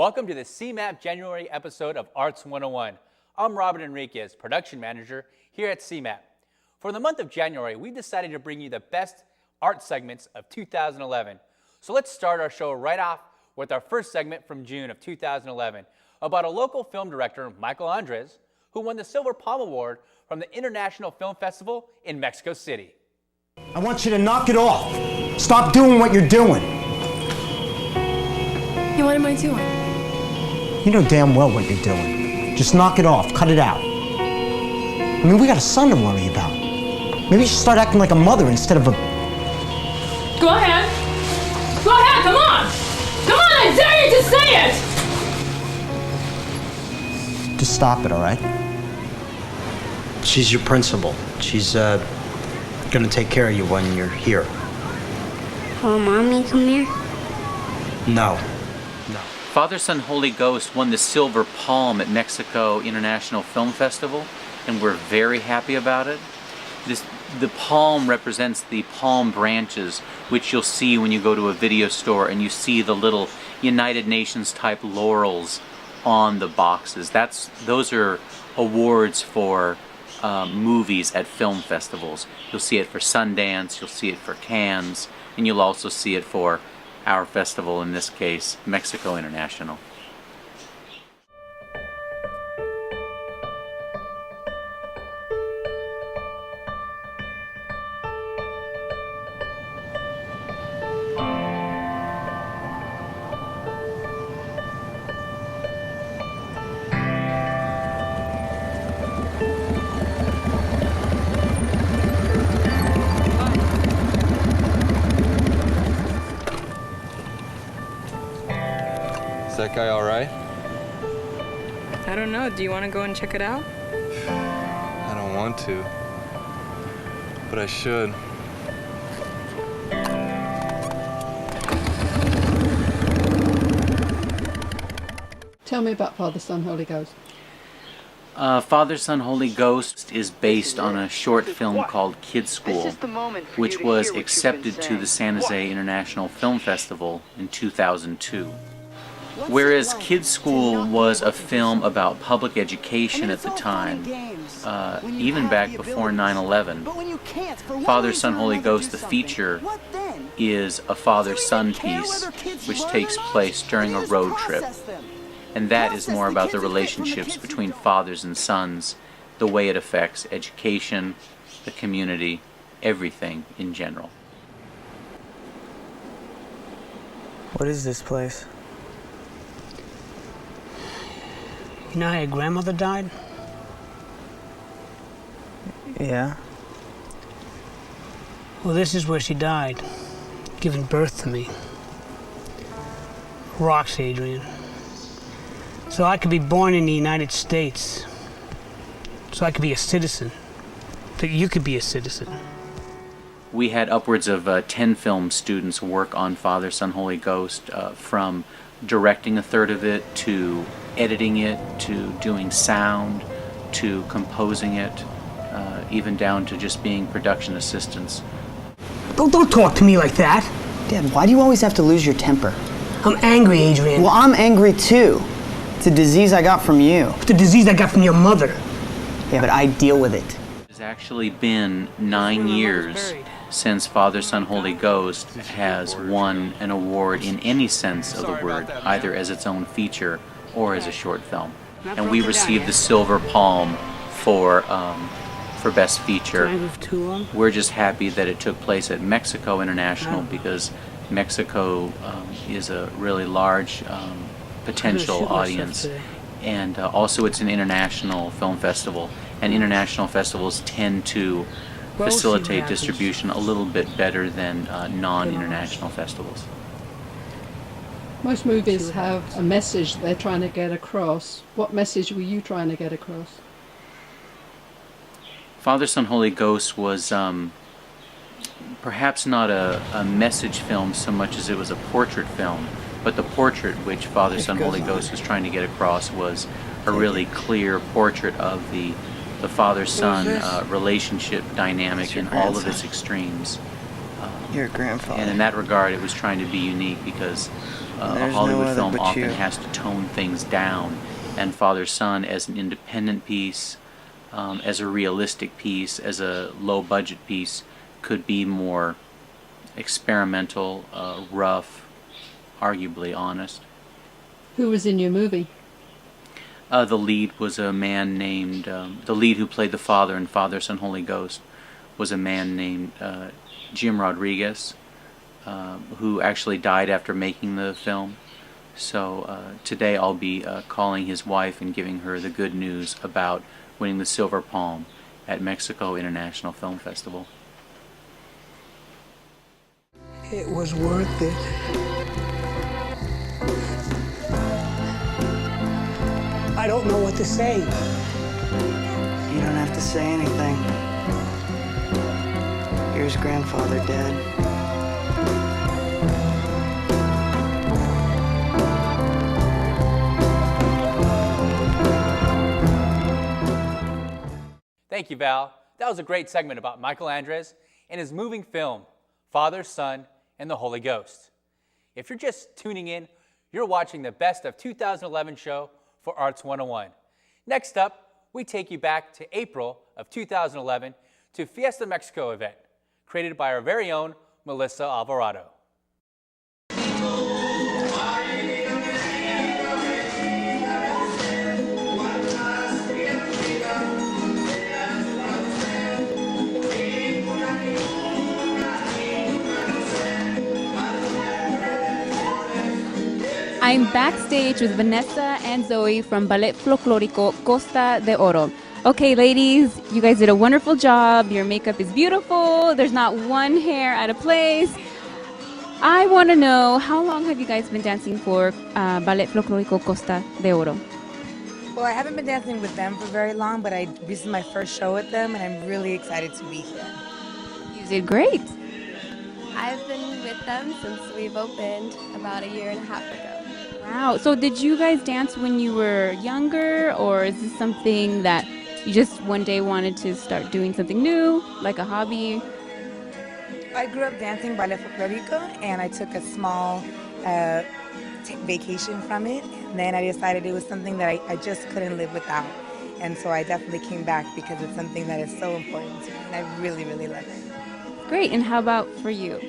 Welcome to the CMAP January episode of Arts 101. I'm Robert Enriquez, production manager here at CMAP. For the month of January, we've decided to bring you the best art segments of 2011. So let's start our show right off with our first segment from June of 2011 about a local film director, Michael Andres, who won the Silver Palm Award from the International Film Festival in Mexico City. I want you to knock it off. Stop doing what you're doing. Yeah, what am I doing? You know damn well what you're doing. Just knock it off. Cut it out. I mean, we got a son to worry about. Maybe you should start acting like a mother instead of a... Go ahead. Go ahead, come on! Come on, I dare you to say it! Just stop it, all right? She's your principal. She's, gonna take care of you when you're here. Will Mommy come here? No. Father, Son, Holy Ghost won the Silver Palm at Mexico International Film Festival, and we're very happy about it. The palm represents the palm branches, which you'll see when you go to a video store and you see the little United Nations type laurels on the boxes. Those are awards for movies at film festivals. You'll see it for Sundance, you'll see it for Cannes, and you'll also see it for our festival, in this case, Mexico International. Is that guy all right? I don't know. Do you want to go and check it out? I don't want to, but I should. Tell me about Father, Son, Holy Ghost. Father, Son, Holy Ghost is based on a short film called Kid School, which was accepted to the San Jose International Film Festival in 2002. Whereas Kid School was a film about public education at the time, even back before 9/11, Father, Son, Holy Ghost, the feature, is a father-son piece which takes place during a road trip. And that is more about the relationships between fathers and sons, the way it affects education, the community, everything in general. What is this place? You know how your grandmother died? Yeah. Well, this is where she died, giving birth to me. Rocks, Adrian. So I could be born in the United States. So I could be a citizen. So you could be a citizen. We had upwards of 10 film students work on Father, Son, Holy Ghost, from directing a third of it, to editing it, to doing sound, to composing it, even down to just being production assistants. Don't talk to me like that. Dad, why do you always have to lose your temper? I'm angry, Adrian. Well, I'm angry too. It's a disease I got from you. It's the disease I got from your mother. Yeah, but I deal with it. It's actually been 9 years since Father, Son, Holy Ghost has won an award in any sense of the word, either as its own feature or as a short film. And we received the Silver Palm for Best Feature. We're just happy that it took place at Mexico International, because Mexico is a really large potential audience, and also it's an international film festival, and international festivals tend to facilitate distribution a little bit better than non-international festivals. Most movies have a message they're trying to get across. What message were you trying to get across? Father, Son, Holy Ghost was perhaps not a message film so much as it was a portrait film, but the portrait which Father, Son, Holy Ghost was trying to get across was a really clear portrait of the father-son relationship dynamic in all of its extremes. Your grandfather. And in that regard, it was trying to be unique because a There's no Hollywood other film but often you. has to tone things down. And Father-Son, as an independent piece, as a realistic piece, as a low-budget piece, could be more experimental, rough, arguably honest. Who was in your movie? The lead was a man named, the lead who played the father in Father, Son, Holy Ghost was a man named Jim Rodriguez, who actually died after making the film. So today I'll be calling his wife and giving her the good news about winning the Silver Palm at Mexico International Film Festival. It was worth it. I don't know what to say. You don't have to say anything. Here's grandfather dead. Thank you, Val. That was a great segment about Michael Andres and his moving film, Father, Son, and the Holy Ghost. If you're just tuning in, you're watching the Best of 2011 show for Arts 101. Next up, we take you back to April of 2011 to Fiesta Mexico event, created by our very own Melissa Alvarado. I'm backstage with Vanessa and Zoe from Ballet Folclórico Costa de Oro. Okay, ladies, you guys did a wonderful job. Your makeup is beautiful. There's not one hair out of place. I want to know, how long have you guys been dancing for Ballet Folclórico Costa de Oro? Well, I haven't been dancing with them for very long, but this is my first show with them, and I'm really excited to be here. You did great. I've been with them since we've opened about a year and a half ago. Wow. So did you guys dance when you were younger, or is this something that you just one day wanted to start doing something new, like a hobby? I grew up dancing Ballet Folclórico, and I took a small vacation from it. And then I decided it was something that I just couldn't live without. And so I definitely came back because it's something that is so important to me, and I really, really love it. Great. And how about for you?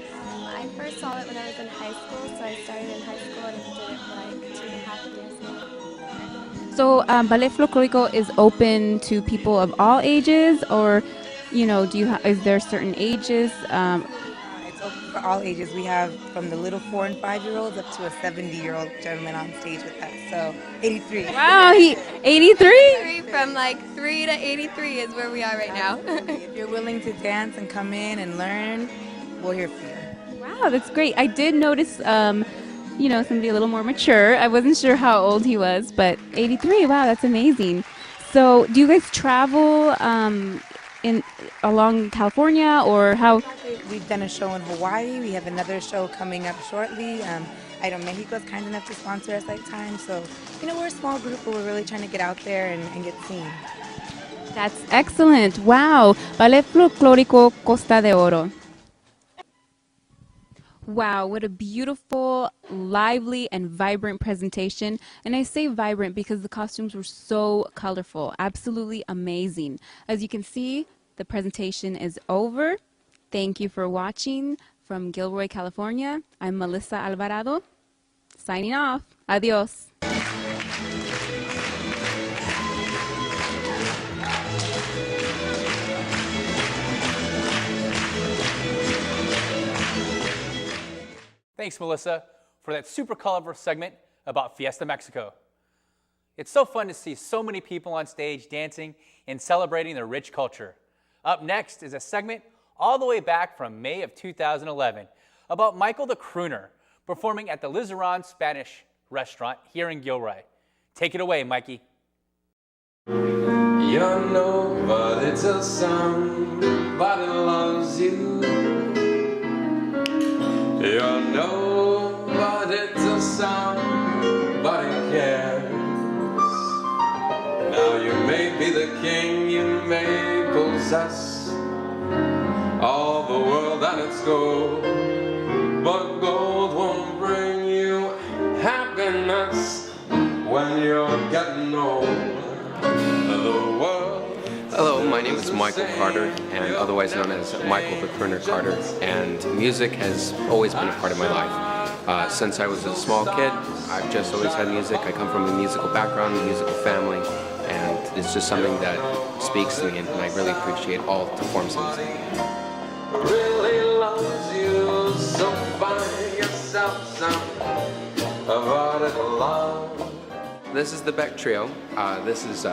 I first saw it when I was in high school, so I started in high school and did it for like 2.5 years now. So Ballet Folclórico is open to people of all ages, or, you know, is there certain ages? It's open for all ages. We have from the little 4- and 5-year-olds up to a 70-year-old gentleman on stage with us. So 83. Wow, 83? From like 3 to 83 is where we are right now. If you're willing to dance and come in and learn, we're here for you. Wow, that's great. I did notice, you know, somebody a little more mature. I wasn't sure how old he was, but 83, wow, that's amazing. So do you guys travel along California, or how? We've done a show in Hawaii. We have another show coming up shortly. I know Mexico is kind enough to sponsor us at times. So, you know, we're a small group, but we're really trying to get out there and get seen. That's excellent. Wow. Ballet Folclórico Costa de Oro. Wow, what a beautiful, lively, and vibrant presentation. And I say vibrant because the costumes were so colorful. Absolutely amazing. As you can see, the presentation is over. Thank you for watching. From Gilroy, California, I'm Melissa Alvarado, signing off. Adios. Thanks, Melissa, for that super colorful segment about Fiesta Mexico. It's so fun to see so many people on stage dancing and celebrating their rich culture. Up next is a segment all the way back from May of 2011 about Michael the Crooner performing at the Lizeron Spanish restaurant here in Gilroy. Take it away, Mikey. You're nobody till somebody loves you. You're nobody till somebody cares. Now you may be the king, you may possess all the world that it's gold, but gold won't bring you happiness when you're getting old. The world. Hello, my name is Michael Carter, and otherwise known as Michael the Crooner Carter, and music has always been a part of my life. Since I was a small kid, I've just always had music. I come from a musical background, a musical family, and it's just something that speaks to me, and I really appreciate all the forms of music. Really loves you, so find yourself some about it love. This is the Beck Trio. This is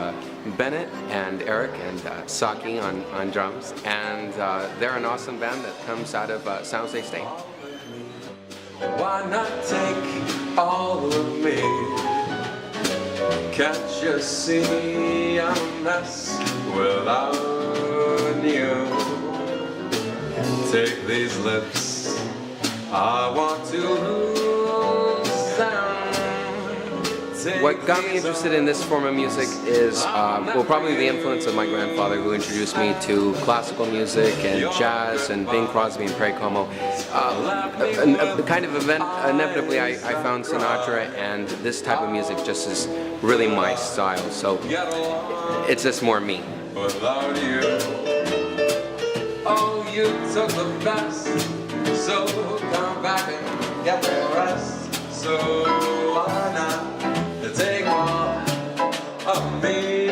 Bennett and Eric and Saki on drums, and they're an awesome band that comes out of San Jose State. Why not take all of me? Can't you see I'm a mess without you? Take these lips, I want to lose them. What got me interested in this form of music is, well, probably the influence of my grandfather, who introduced me to classical music and jazz and Bing Crosby and Perry Como. Kind of inevitably, I found Sinatra, and this type of music just is really my style. So it's just more me. Without you, oh, you took the best, so come back and get the rest. So why not take all of me?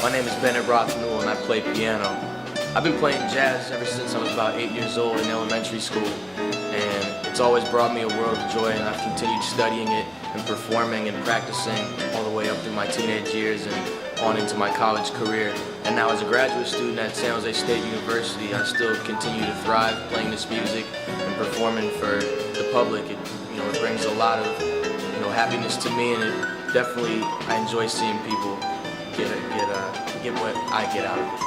My name is Bennett Rothnewell, and I play piano. I've been playing jazz ever since I was about 8 years old in elementary school, and it's always brought me a world of joy, and I've continued studying it and performing and practicing all the way up through my teenage years and on into my college career. And now as a graduate student at San Jose State University, I still continue to thrive playing this music and performing for the public. It brings a lot of happiness to me, and it definitely, I enjoy seeing people get what I get out of it.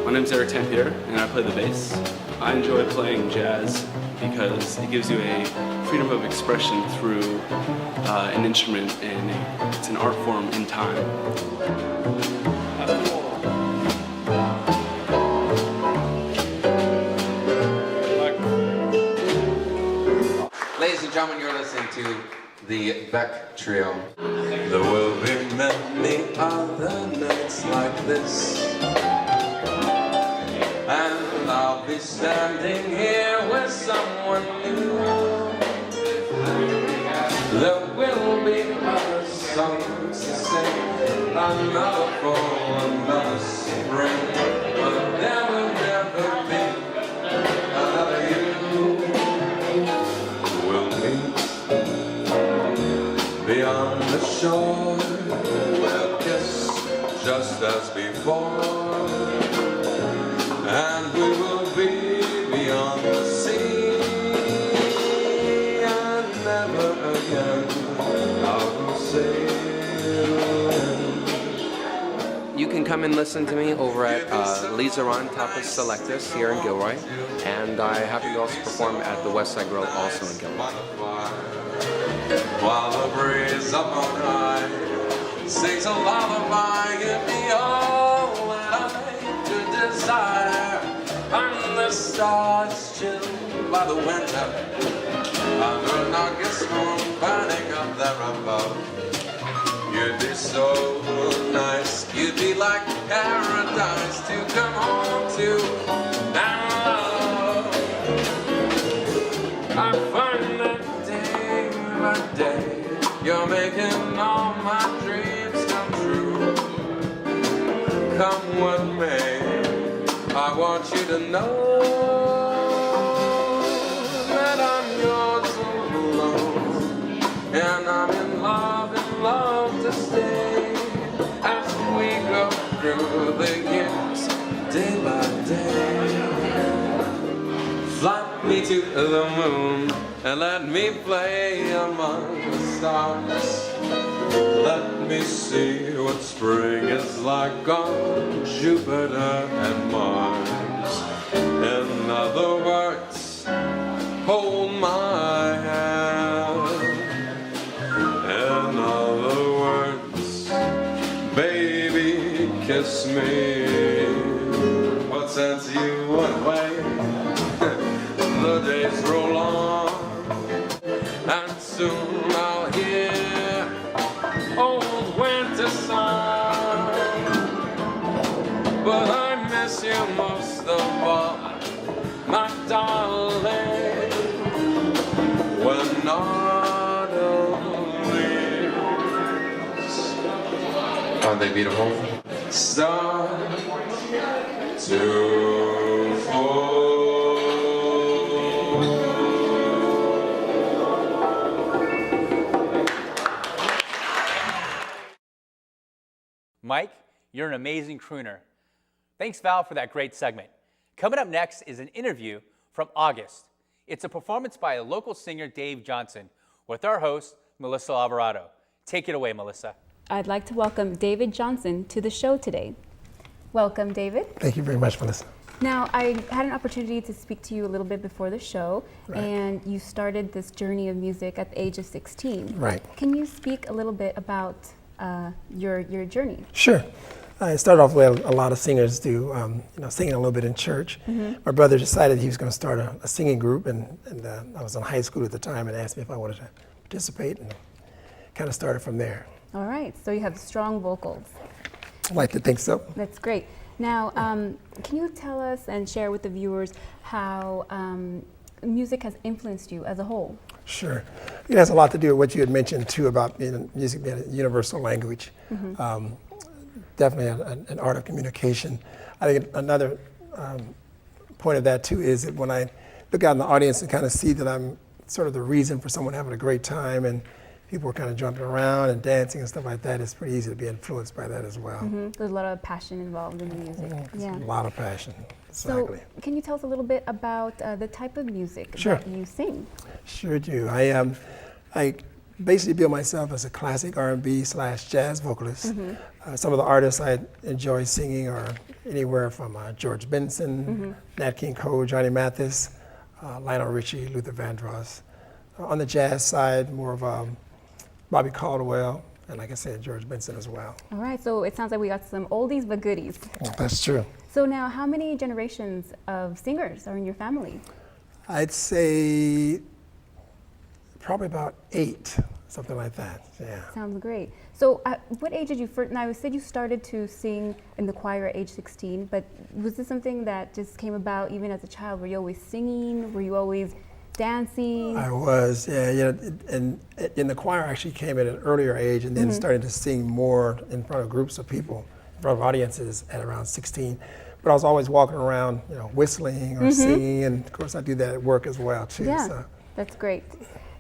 My name's Eric Tampier, and I play the bass. I enjoy playing jazz because it gives you a freedom of expression through an instrument, and it's an art form in time. Ladies and gentlemen, you're listening to the Beck Trio. There will be many other nights like this, and I'll be standing here with someone new. There will be other songs to sing, another fall, another spring, but there will never be another you. We'll meet beyond the shore, we'll kiss just as before. And we will be beyond the sea, and never again out sailing. You can come and listen to me over at Lizaron Tapas Selectus here in Gilroy, and I happen to also perform at the West Side Grill also in Gilroy. While the breeze up on high sings a lullaby, give me all that I could desire. And the stars chilled by the winter, under an August moon burning up there above. You'd be so nice, you'd be like paradise to come home to and love. making all my dreams come true. Come with me, I want you to know that I'm yours alone, and I'm in love to stay as we go through the years, day by day. Fly me to the moon and let me play among the stars. Let me see what spring is like on Jupiter and Mars. In other words, hold my hand. In other words, baby, kiss me. What sense you went away? The days roll on, and soon I'll hear old winter song. But I miss you most of all, my darling. When autumn leaves, aren't they beautiful? Start to fall. Mike, you're an amazing crooner. Thanks, Val, for that great segment. Coming up next is an interview from August. It's a performance by a local singer, Dave Johnson, with our host, Melissa Alvarado. Take it away, Melissa. I'd like to welcome David Johnson to the show today. Welcome, David. Thank you very much, Melissa. Now, I had an opportunity to speak to you a little bit before the show, Right. and you started this journey of music at the age of 16. Right. Can you speak a little bit about your journey? Sure. I started off with a lot of singers do, singing a little bit in church. Mhm. My brother decided he was going to start a singing group, and I was in high school at the time and asked me if I wanted to participate, and kind of started from there. All right, so you have strong vocals. I like to think so. That's great. Now, can you tell us and share with the viewers how music has influenced you as a whole? Sure. It has a lot to do with what you had mentioned, too, about music being a universal language. Mhm. Definitely an art of communication. I think another point of that, too, is that when I look out in the audience and kind of see that I'm sort of the reason for someone having a great time, and people are kind of jumping around and dancing and stuff like that, it's pretty easy to be influenced by that as well. Mhm. There's a lot of passion involved in the music. Yeah. A lot of passion. Exactly. So, can you tell us a little bit about the type of music Sure. that you sing? Sure do. I basically bill myself as a classic R&B/jazz vocalist. Mhm. Some of the artists I enjoy singing are anywhere from George Benson, Nat King Cole, Johnny Mathis, Lionel Richie, Luther Vandross. On the jazz side, more of Bobby Caldwell, and like I said, George Benson as well. All right, so it sounds like we got some oldies but goodies. That's true. So now, how many generations of singers are in your family? I'd say probably about 8, something like that. Yeah. Sounds great. So at what age did you first, now you said you started to sing in the choir at age 16, but was this something that just came about even as a child? Were you always singing? Were you always dancing? I was, yeah, and in the choir I actually came at an earlier age, and then started to sing more in front of groups of people, in front of audiences at around 16. But I was always walking around, whistling or singing, and of course I do that at work as well too. Yeah, So. that's great.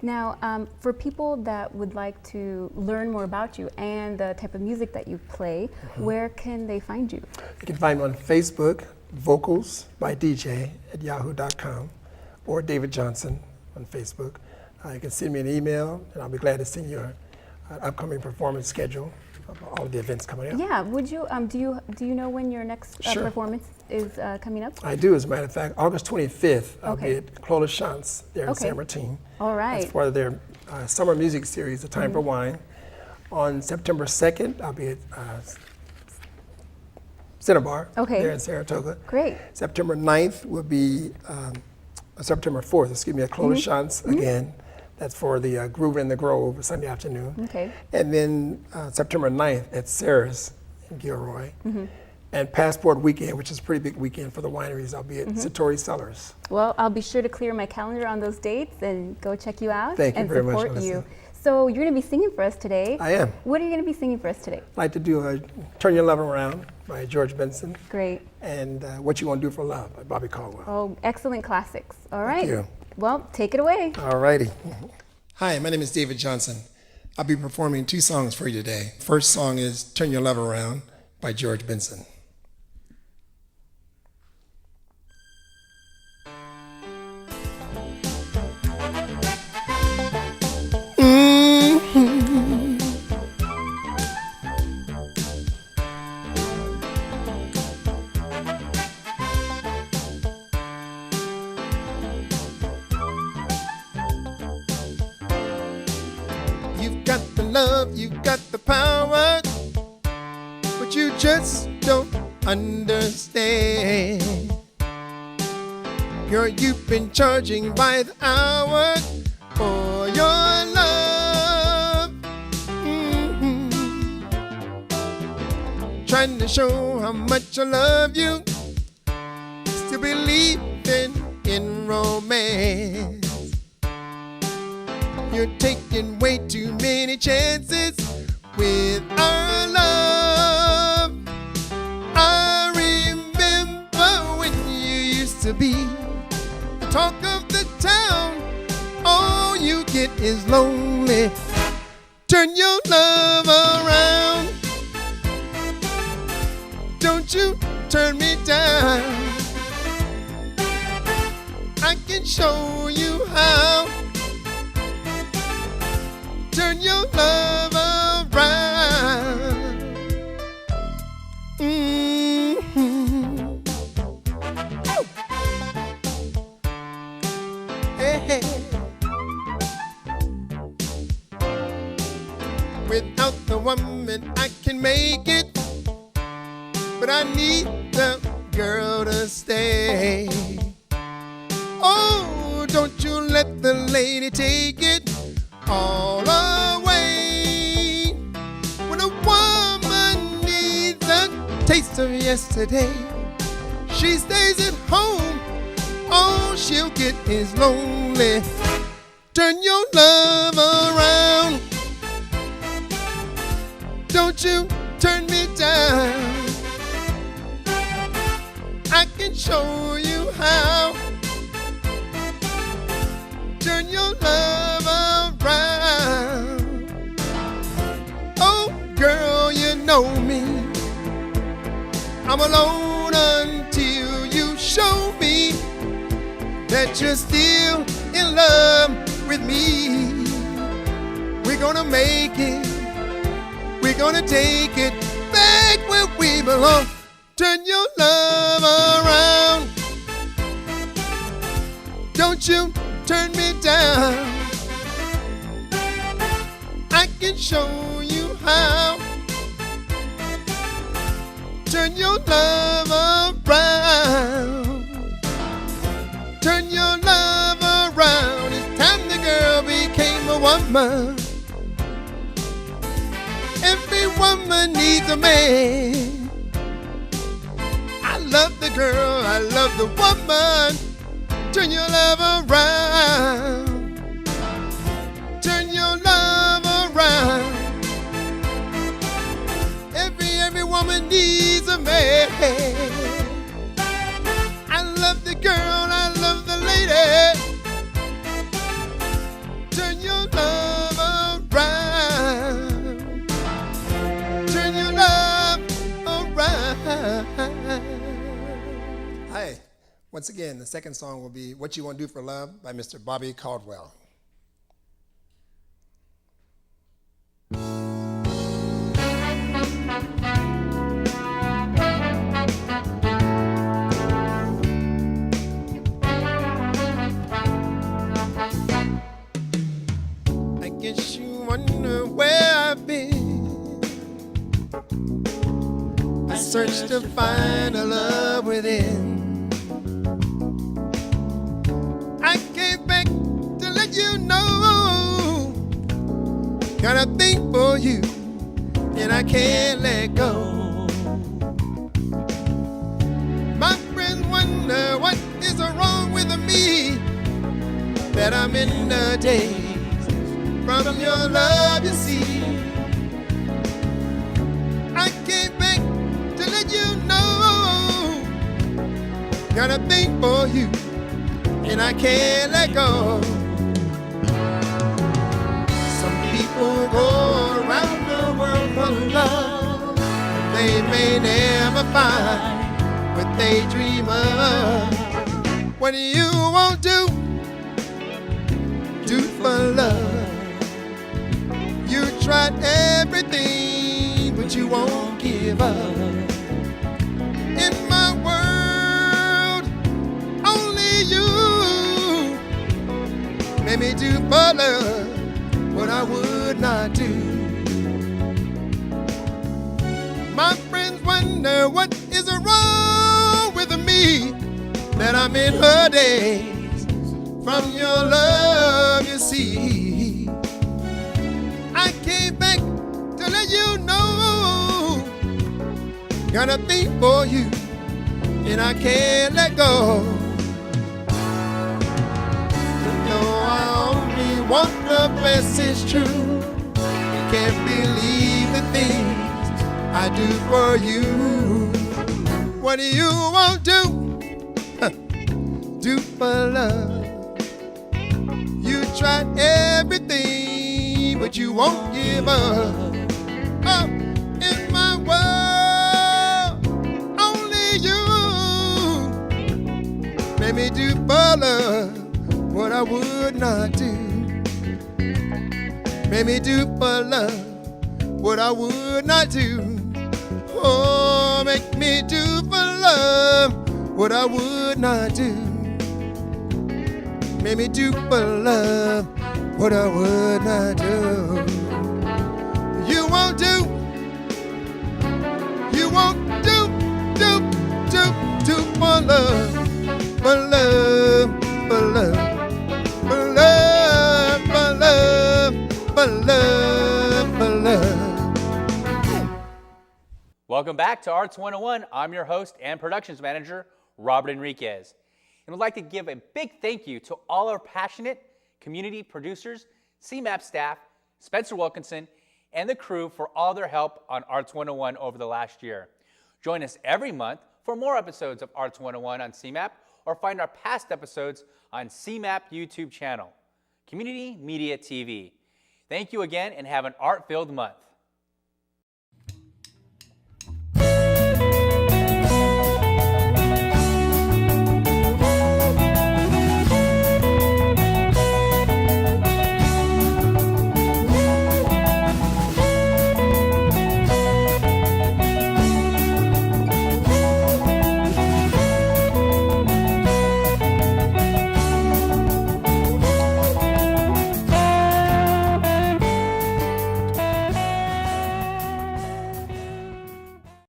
Now, for people that would like to learn more about you and the type of music that you play, where can they find you? You can find me on Facebook, Vocals by DJ at yahoo.com, or David Johnson on Facebook. You can send me an email, and I'll be glad to send you an upcoming performance schedule of all of the events coming up. Yeah, would you, do you know when your next Sure. performance is coming up? I do, as a matter of fact. August 25th, I'll Okay. be at Clola Chance there in Okay. San Martin. All right. That's part of their summer music series, The Time for Wine. On September 2nd, I'll be at Cinnabar there in Saratoga. Great. September 9th will be, September 4th, excuse me, at Clola Chance again. That's for the Groove in the Grove, Sunday afternoon. Okay. And then September 9th at Sarah's in Gilroy. And Passport Weekend, which is a pretty big weekend for the wineries, I'll be at Satori Cellars. Well, I'll be sure to clear my calendar on those dates and go check you out Thank you and very much, support Melissa. you. So you're going to be singing for us today. I am. What are you going to be singing for us today? I'd like to do Turn Your Love Around by George Benson. Great. And What You Want to Do for Love by Bobby Caldwell. Oh, excellent classics. All right. Thank you. Well, take it away. All righty. Hi, my name is David Johnson. I'll be performing 2 songs for you today. First song is Turn Your Love Around by George Benson. You've got the love, you've got the power, but you just don't understand. Girl, you've been charging by the hour for your love. Trying to show how much I love you, still believing in romance. You're taking way too many chances with our love. I remember when you used to be the talk of the town. All you get is lonely. Turn your love around. Don't you turn me down. I can show you how. Turn your love around. Hey, hey. Without the woman I can make it, but I need the girl to stay. Oh, don't you let the lady take it all away. When a woman needs a taste of yesterday, she stays at home. All she'll get is lonely. Turn your love around. Don't you turn me down. I can show you how. Turn your love around. Oh, girl, you know me. I'm alone until you show me that you're still in love with me. We're gonna make it. We're gonna take it back where we belong. Turn your love around. Don't you turn me down. I can show you how. Turn your love around. Turn your love around. It's time the girl became a woman. Every woman needs a man. I love the girl, I love the woman. Turn your love around. Turn your love around. Every woman needs a man. I love the girl, I love the lady. Turn your love around. Turn your love around. Hi. Once again, the second song will be What You Want to Do for Love by Mr. Bobby Caldwell. I guess you wonder where I've been. I searched to find a love within. I came back to let you know, got a thing for you, and I can't let go. My friends wonder what is wrong with me, that I'm in the daze, from your love, you see. I came back to let you know, got a thing for you, and I can't let go. Some people go around the world for love, but they may never find what they dream of. What you won't do for love. You tried everything, but you won't give up. In my world, only you made me do for love what I would not do. My friends wonder what is wrong with me, that I'm in her days. From your love, you see, I came back to let you know, got a thing for you, and I can't let go. Though I only want the best, it's true. You can't believe the things I do for you. What you won't do for love. You tried everything, but you won't give up. Oh, in my world, only you made me do for love what I would not do. Made me do for love what I would not do. Oh, make me do for love what I would not do. Made me do for love what I would not do. You won't do for love, for love, for love, for love, for love, for love, for love. Welcome back to Arts 101. I'm your host and productions manager, Robert Enriquez. And I'd like to give a big thank you to all our passionate community producers, CMAP staff, Spencer Wilkinson, and the crew for all their help on Arts 101 over the last year. Join us every month for more episodes of Arts 101 on CMAP, or find our past episodes on CMAP YouTube channel, Community Media TV. Thank you again, and have an art-filled month.